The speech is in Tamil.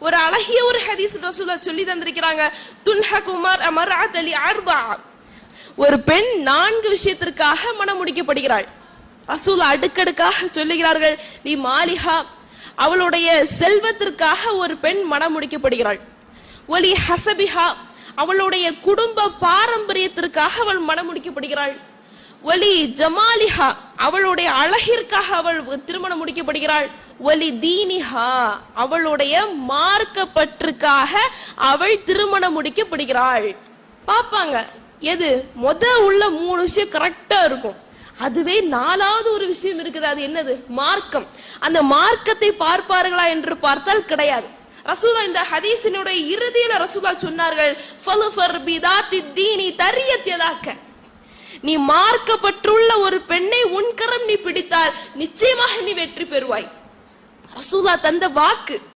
ஒரு அழகிய ஒரு ஹதீஸ் ரசூலுல்லாஹ் சொல்லி தந்திருக்கிறாங்க. துன்ஹகுமார் அமரஅதலி அர்பா, ஒரு பெண் 4 விஷயத்திற்காக மனம் முடிக்கப்படுகிறாள். ரசூல் அடுக்கடுக்காக சொல்லுகிறார்கள். நீ மாலிஹா, அவளுடைய செல்வத்திற்காக ஒரு பெண் மனம் முடிக்கப்படுகிறாள். ஒலி ஹசபிஹா, அவளுடைய குடும்ப பாரம்பரியத்திற்காக அவள் மனம் முடிக்கப்படுகிறாள். ஒலி ஜமாலிஹா, அவளுடைய அழகிற்காக அவள் திருமணம் முடிக்கப்படுகிறாள். ஒலி தீனிஹா, அவளுடைய மார்க்கப்பற்றுக்காக அவள் திருமணம் முடிக்கப்படுகிறாள். பாப்பாங்க எது உள்ள 3 விஷயம் கரெக்டா இருக்கும். அதுவே 4வது ஒரு விஷயம் இருக்குது. அது என்னது? மார்க்கம். அந்த மார்க்கத்தை பார்ப்பார்களா என்று பார்த்தால் கிடையாது. ரசூலுல்லாஹ் இந்த ஹதீஸினுடைய இறுதியில ரசூலுல்லாஹ் சொன்னார்கள், ஃபலுஃபர் பிதாத்தி தீனி தரியத் யதாக்க, நீ மார்க்கப்பட்டுள்ள ஒரு பெண்ணை உன்கரம் நீ பிடித்தால் நிச்சயமாக நீ வெற்றி பெறுவாய். ரசூலுல்லாஹ் தந்த வாக்கு.